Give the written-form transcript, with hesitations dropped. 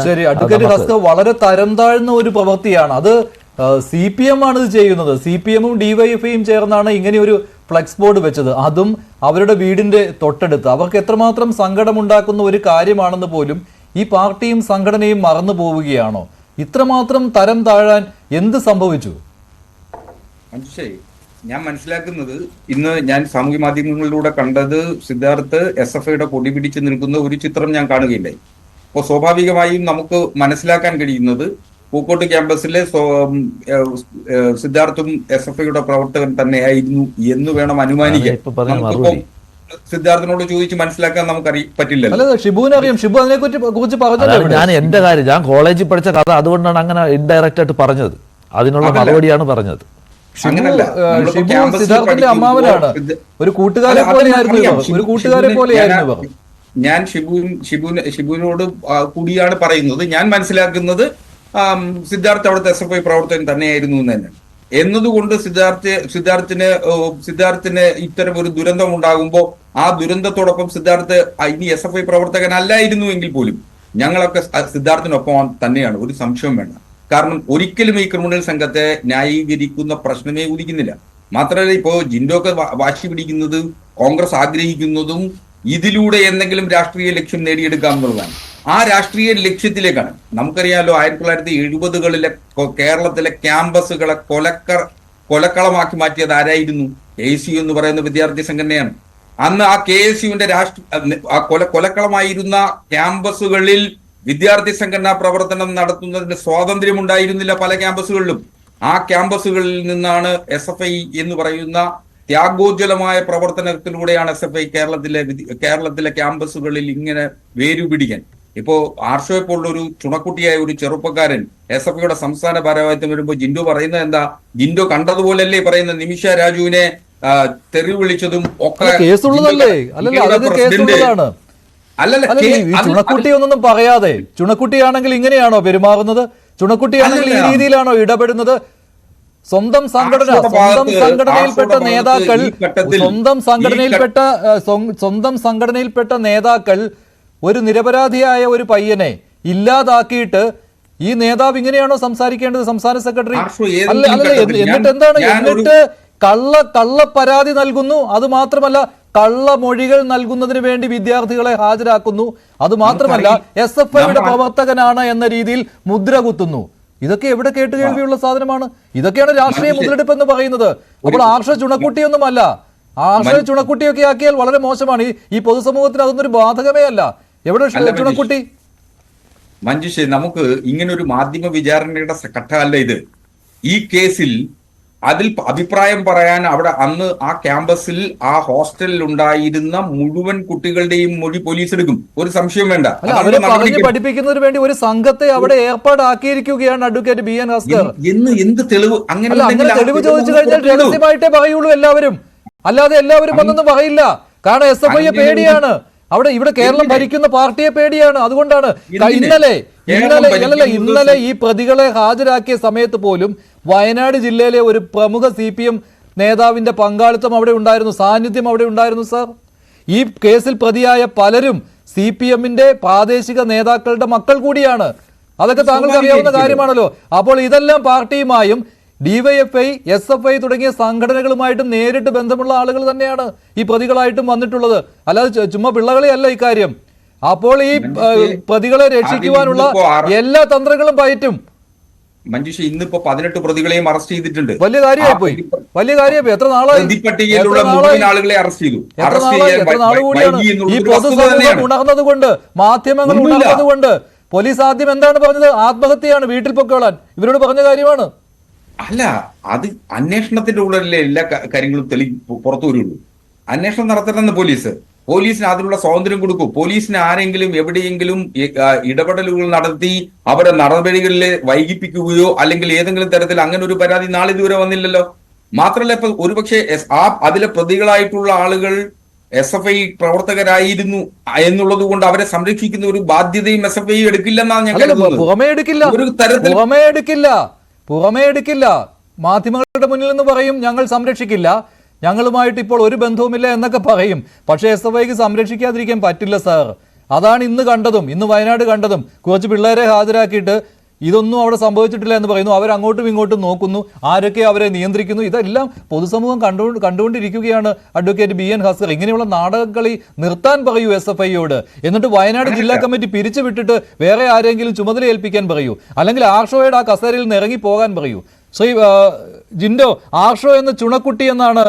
ശരി, അഡ്വക്കേറ്റ് ഹസ്കർ, വളരെ തരം താഴ്ന്ന ഒരു പ്രവൃത്തിയാണ് അത്. CPM ആണ് ഇത് ചെയ്യുന്നത്. CPM-ഉം DYFI-യും ചേർന്നാണ് ഇങ്ങനെ ഒരു ഫ്ലെക്സ് ബോർഡ് വെച്ചത്, അതും അവരുടെ വീടിന്റെ തൊട്ടടുത്ത്. അവർക്ക് എത്രമാത്രം സങ്കടമുണ്ടാക്കുന്ന ഒരു കാര്യമാണെന്ന് പോലും ഈ പാർട്ടിയും സംഘടനയും മറന്നു പോവുകയാണോ? ഇത്രമാത്രം തരം താഴാൻ എന്ത് സംഭവിച്ചു? ഞാൻ മനസ്സിലാക്കുന്നത്, ഇന്ന് ഞാൻ സാമൂഹ്യ മാധ്യമങ്ങളിലൂടെ കണ്ടത്, സിദ്ധാർത്ഥ് SFIയുടെ കൊടി പിടിച്ച് നിൽക്കുന്ന ഒരു ചിത്രം ഞാൻ കാണുകയുണ്ടായി. അപ്പോൾ സ്വാഭാവികമായും നമുക്ക് മനസ്സിലാക്കാൻ കഴിയുന്നത് പൂക്കോട്ട് ക്യാമ്പസിലെ സിദ്ധാർത്ഥും SFIയുടെ പ്രവർത്തകൻ തന്നെയായിരുന്നു എന്ന് വേണം അനുമാനിക്കാൻ. നമുക്കിപ്പം സിദ്ധാർത്ഥിനോട് ചോദിച്ച് മനസ്സിലാക്കാൻ നമുക്ക് പറ്റില്ലല്ലോ. ഷിബുവിനറിയാം, ഷിബു അതിനെ കുറിച്ച് പറഞ്ഞു. ഞാൻ എന്റെ കാര്യം, ഞാൻ കോളേജിൽ പഠിച്ച കഥ, അതുകൊണ്ടാണ് അങ്ങനെ ഇൻഡയറക്റ്റ് ആയിട്ട് പറഞ്ഞത്. അതിനുള്ള മറുപടിയാണ് പറഞ്ഞത്. അങ്ങനല്ല, സിദ്ധാർത്ഥിന്റെ അമ്മാവനാണ്, ഒരു കൂട്ടുകാരെ പോലെയായിരുന്നു. ഞാൻ ഷിബുവിനോട് കൂടിയാണ് പറയുന്നത്. ഞാൻ മനസ്സിലാക്കുന്നത് സിദ്ധാർത്ഥ് അവിടുത്തെ SFI പ്രവർത്തകൻ തന്നെയായിരുന്നു എന്ന് തന്നെ. എന്നതുകൊണ്ട് സിദ്ധാർത്ഥിന് ഇത്തരം ഒരു ദുരന്തം ഉണ്ടാകുമ്പോൾ ആ ദുരന്തത്തോടൊപ്പം സിദ്ധാർത്ഥ് ഇനി SFI പ്രവർത്തകനല്ലായിരുന്നു എങ്കിൽ പോലും ഞങ്ങളൊക്കെ സിദ്ധാർത്ഥിനൊപ്പം തന്നെയാണ്, ഒരു സംശയവും വേണ്ട. കാരണം ഒരിക്കലും ഈ ക്രിമിനൽ സംഘത്തെ ന്യായീകരിക്കുന്ന പ്രശ്നമേ ഉദിക്കുന്നില്ല. മാത്രമല്ല, ഇപ്പോ ജിൻഡോക്ക് വാശി പിടിക്കുന്നത്, കോൺഗ്രസ് ആഗ്രഹിക്കുന്നതും ഇതിലൂടെ എന്തെങ്കിലും രാഷ്ട്രീയ ലക്ഷ്യം നേടിയെടുക്കാം എന്നുള്ളതാണ്. ആ രാഷ്ട്രീയ ലക്ഷ്യത്തിലേക്കാണ്. നമുക്കറിയാമല്ലോ, 1970-കളിലെ കേരളത്തിലെ ക്യാമ്പസുകളെ കൊലക്കളമാക്കി മാറ്റിയത് ആരായിരുന്നു? KSU എന്ന് പറയുന്ന വിദ്യാർത്ഥി സംഘടനയാണ്. അന്ന് ആ KSUവിന്റെ കൊലക്കളമായിരുന്ന ക്യാമ്പസുകളിൽ വിദ്യാർത്ഥി സംഘടനാ പ്രവർത്തനം നടത്തുന്നതിന് സ്വാതന്ത്ര്യം ഉണ്ടായിരുന്നില്ല പല ക്യാമ്പസുകളിലും. ആ ക്യാമ്പസുകളിൽ നിന്നാണ് SFI എന്ന് പറയുന്ന ത്യാഗോജ്വലമായ പ്രവർത്തനത്തിലൂടെയാണ് SFI കേരളത്തിലെ ക്യാമ്പസുകളിൽ ഇങ്ങനെ വേരുപിടിക്കാൻ. ഇപ്പോ ആർഷോയെ പോലുള്ള ഒരു ചുണക്കുട്ടിയായ ഒരു ചെറുപ്പക്കാരൻ SFIയുടെ സംസ്ഥാന ഭാരവാഹിത്വം വരുമ്പോൾ ജിൻഡോ പറയുന്നത് എന്താ? ജിൻഡോ കണ്ടതുപോലല്ലേ പറയുന്ന നിമിഷ രാജുവിനെ തെറി വിളിച്ചതും ഒക്കെ ചുണക്കുട്ടിയൊന്നും പറയാതെ, ചുണക്കുട്ടിയാണെങ്കിൽ ഇങ്ങനെയാണോ പെരുമാറുന്നത്? ചുണക്കുട്ടിയാണെങ്കിൽ ഈ രീതിയിലാണോ ഇടപെടുന്നത്? സ്വന്തം സംഘടനയിൽപ്പെട്ട നേതാക്കൾ ഒരു നിരപരാധിയായ ഒരു പയ്യനെ ഇല്ലാതാക്കിയിട്ട് ഈ നേതാവ് ഇങ്ങനെയാണോ സംസാരിക്കേണ്ടത്? സംസ്ഥാന സെക്രട്ടറി എന്നിട്ട് എന്താണ്? എന്നിട്ട് കള്ള പരാതി നൽകുന്നു. അത് മാത്രമല്ല, കള്ളമൊഴികൾ നൽകുന്നതിന് വേണ്ടി വിദ്യാർത്ഥികളെ ഹാജരാക്കുന്നു. അത് മാത്രമല്ല, SFIയുടെ പ്രവർത്തകനാണ് എന്ന രീതിയിൽ മുദ്ര കുത്തുന്നു. ഇതൊക്കെ എവിടെ കേട്ടുകേൾവിയുള്ള സാധനമാണ്? ഇതൊക്കെയാണ് രാഷ്ട്രീയ മുതലെടുപ്പ് എന്ന് പറയുന്നത്. അപ്പോൾ ആർഷ ചുണക്കുട്ടിയൊന്നുമല്ല. ആർഷ ചുണക്കുട്ടിയൊക്കെ ആക്കിയാൽ വളരെ മോശമാണ്. ഈ പൊതുസമൂഹത്തിന് അതൊന്നും ഒരു ബാധകമേ അല്ല. എവിടെ ചുണക്കുട്ടി? മഞ്ജുഷേ, നമുക്ക് ഇങ്ങനെ ഒരു മാധ്യമ വിചാരണയുടെ ഘട്ടമല്ല ഇത്. ഈ കേസിൽ അതിൽ അഭിപ്രായം പറയാൻ അവിടെ അന്ന് ആ ക്യാമ്പസിൽ ആ ഹോസ്റ്റലിൽ ഉണ്ടായിരുന്ന മുഴുവൻ കുട്ടികളുടെയും മൊഴി പോലീസ് എടുക്കും, ഒരു സംശയം വേണ്ട. അവരെ പറഞ്ഞു പഠിപ്പിക്കുന്നതിന് വേണ്ടി ഒരു സംഘത്തെ അവിടെ ഏർപ്പാടാക്കിയിരിക്കുകയാണ് അഡ്വക്കേറ്റ് BN ഹസ്കർ. എന്ത് തെളിവ്? അങ്ങനെ തെളിവ് ചോദിച്ചു കഴിഞ്ഞാൽ രഹസ്യമായിട്ടേ പറയുള്ളൂ എല്ലാവരും, അല്ലാതെ എല്ലാവരും ഒന്നൊന്നും പറയില്ല. കാരണം SFIയെ പേടിയാണ് അവിടെ. ഇവിടെ കേരളം ഭരിക്കുന്ന പാർട്ടിയെ പേടിയാണ്. അതുകൊണ്ടാണ് ഇന്നലെ ഈ പ്രതികളെ ഹാജരാക്കിയ സമയത്ത് പോലും വയനാട് ജില്ലയിലെ ഒരു പ്രമുഖ CPM നേതാവിന്റെ പങ്കാളിത്തം അവിടെ ഉണ്ടായിരുന്നു, സാന്നിധ്യം അവിടെ ഉണ്ടായിരുന്നു. സാർ, ഈ കേസിൽ പ്രതിയായ പലരും CPM-ന്റെ പ്രാദേശിക നേതാക്കളുടെ മക്കൾ കൂടിയാണ്. അതൊക്കെ താങ്കൾക്ക് അറിയാവുന്ന കാര്യമാണല്ലോ. അപ്പോൾ ഇതെല്ലാം പാർട്ടിയുമായും DYFI, SFI തുടങ്ങിയ സംഘടനകളുമായിട്ടും നേരിട്ട് ബന്ധമുള്ള ആളുകൾ തന്നെയാണ് ഈ പ്രതികളായിട്ടും വന്നിട്ടുള്ളത്. അല്ലാതെ ചുമ്മാ പിള്ളകളെയല്ല ഇക്കാര്യം. അപ്പോൾ ഈ പ്രതികളെ രക്ഷിക്കുവാനുള്ള എല്ലാ തന്ത്രങ്ങളും പയറ്റും. മഞ്ജുഷ, ഇന്നിപ്പോ 18 പ്രതികളെയും അറസ്റ്റ് ചെയ്തിട്ടുണ്ട്. വലിയ കാര്യമായി പോയി. എത്ര നാളായി ഈ പൊതുസമൂഹം ഉണർന്നതുകൊണ്ട്, മാധ്യമങ്ങൾ ഉണർന്നതുകൊണ്ട് പോലീസ് ആദ്യം എന്താണ് പറഞ്ഞത്? ആത്മഹത്യയാണ്, വീട്ടിൽ പൊക്കോളാൻ ഇവരോട് പറഞ്ഞ കാര്യമാണ്. അല്ല, അത് അന്വേഷണത്തിന്റെ ഉള്ളിലല്ലേ എല്ലാ കാര്യങ്ങളും പുറത്തു വരുള്ളൂ. അന്വേഷണം നടത്തണമെന്ന് പോലീസിന് അതിനുള്ള സ്വാതന്ത്ര്യം കൊടുക്കൂ. പോലീസിന് ആരെങ്കിലും എവിടെയെങ്കിലും ഇടപെടലുകൾ നടത്തി അവരെ നടപടികളിൽ വൈകിപ്പിക്കുകയോ അല്ലെങ്കിൽ ഏതെങ്കിലും തരത്തിൽ അങ്ങനെ ഒരു പരാതി നാളെ ഇതുവരെ വന്നില്ലല്ലോ. മാത്രമല്ല, ഇപ്പൊ ഒരുപക്ഷെ അതിലെ പ്രതികളായിട്ടുള്ള ആളുകൾ SFI പ്രവർത്തകരായിരുന്നു എന്നുള്ളത് കൊണ്ട് അവരെ സംരക്ഷിക്കുന്ന ഒരു ബാധ്യതയും SFI എടുക്കില്ലെന്നാണ് ഞാൻ കരുതുന്നത്. പുറമേ എടുക്കില്ല. മാധ്യമങ്ങളുടെ മുന്നിൽ നിന്ന് പറയും ഞങ്ങൾ സംരക്ഷിക്കില്ല, ഞങ്ങളുമായിട്ട് ഇപ്പോൾ ഒരു ബന്ധവുമില്ല എന്നൊക്കെ പറയും. പക്ഷേ SFIക്ക് സംരക്ഷിക്കാതിരിക്കാൻ പറ്റില്ല സാർ. അതാണ് ഇന്ന് കണ്ടതും, ഇന്ന് വയനാട് കണ്ടതും. കുറച്ച് പിള്ളേരെ ഹാജരാക്കിയിട്ട് ഇതൊന്നും അവിടെ സംഭവിച്ചിട്ടില്ല എന്ന് പറയുന്നു. അവരങ്ങോട്ടും ഇങ്ങോട്ടും നോക്കുന്നു, ആരൊക്കെ അവരെ നിയന്ത്രിക്കുന്നു. ഇതെല്ലാം പൊതുസമൂഹം കണ്ടുകൊണ്ടിരിക്കുകയാണ്. അഡ്വക്കേറ്റ് BN ഹസർ, ഇങ്ങനെയുള്ള നാടകക്കളി നിർത്താൻ പറയൂ SFIയോട്. എന്നിട്ട് വയനാട് ജില്ലാ കമ്മിറ്റി പിരിച്ചുവിട്ടിട്ട് വേറെ ആരെങ്കിലും ചുമതല ഏൽപ്പിക്കാൻ പറയൂ, അല്ലെങ്കിൽ ആർഷോയുടെ ആ കസേരയിൽ നിന്ന് ഇറങ്ങി പോകാൻ പറയൂ. ശ്രീ ജിൻഡോ, ആർഷോ എന്ന ചുണക്കുട്ടി എന്നാണ്